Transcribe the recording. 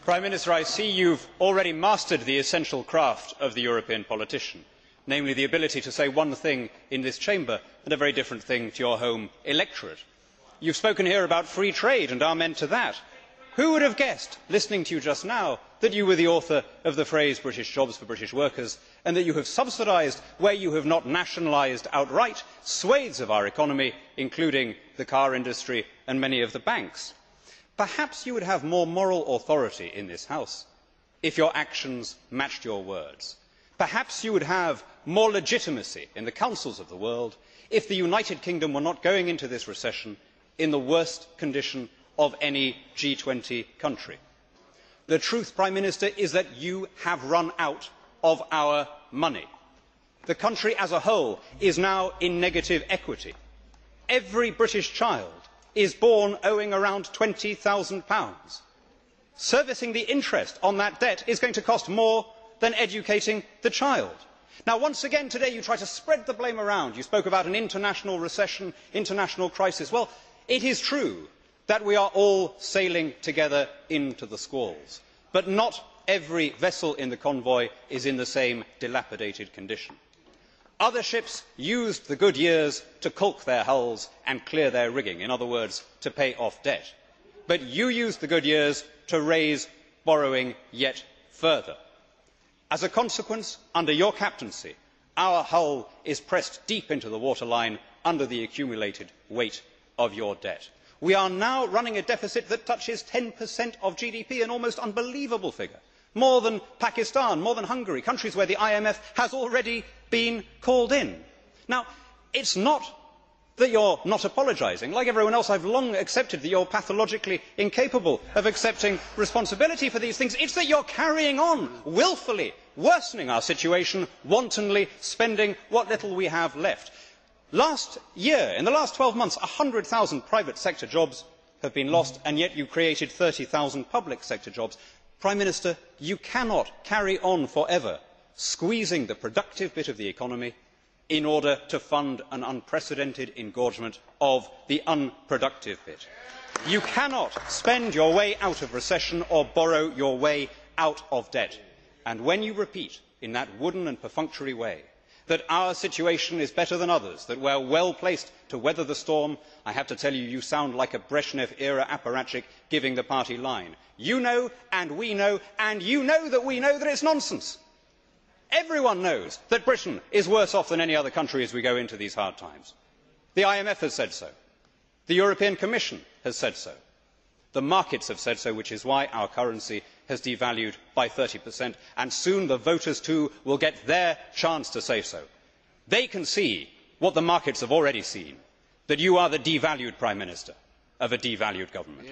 Prime Minister, I see you have already mastered the essential craft of the European politician, namely the ability to say one thing in this Chamber and a very different thing to your home electorate. You have spoken here about free trade and amen to that. Who would have guessed, listening to you just now, that you were the author of the phrase British jobs for British workers, and that you have subsidised, where you have not nationalised outright, swathes of our economy, including the car industry and many of the banks? Perhaps you would have more moral authority in this House if your actions matched your words. Perhaps you would have more legitimacy in the councils of the world if the United Kingdom were not going into this recession in the worst condition of any G20 country. The truth, Prime Minister, is that you have run out of our money. The country as a whole is now in negative equity. Every British child is born owing around £20,000. Servicing the interest on that debt is going to cost more than educating the child. Now, once again today you try to spread the blame around. You spoke about an international recession, international crisis. Well, it is true that we are all sailing together into the squalls, but not every vessel in the convoy is in the same dilapidated condition. Other ships used the good years to caulk their hulls and clear their rigging, in other words, to pay off debt. But you used the good years to raise borrowing yet further. As a consequence, under your captaincy, our hull is pressed deep into the waterline under the accumulated weight of your debt. We are now running a deficit that touches 10% of GDP, an almost unbelievable figure. More than Pakistan, more than Hungary, countries where the IMF has already been called in. Now, it is not that you are not apologising. Like everyone else, I have long accepted that you are pathologically incapable of accepting responsibility for these things. It is that you are carrying on, wilfully worsening our situation, wantonly spending what little we have left. Last year, in the last 12 months, 100,000 private sector jobs have been lost, and yet you created 30,000 public sector jobs. Prime Minister, you cannot carry on forever squeezing the productive bit of the economy in order to fund an unprecedented engorgement of the unproductive bit. You cannot spend your way out of recession or borrow your way out of debt. And when you repeat in that wooden and perfunctory way that our situation is better than others, that we are well placed to weather the storm, I have to tell you, you sound like a Brezhnev era apparatchik giving the party line. You know, and you know that we know that it is nonsense. Everyone knows that Britain is worse off than any other country as we go into these hard times. The IMF has said so. The European Commission has said so. The markets have said so, which is why our currency has devalued by 30%, and soon the voters too will get their chance to say so. They can see what the markets have already seen, that you are the devalued Prime Minister of a devalued government.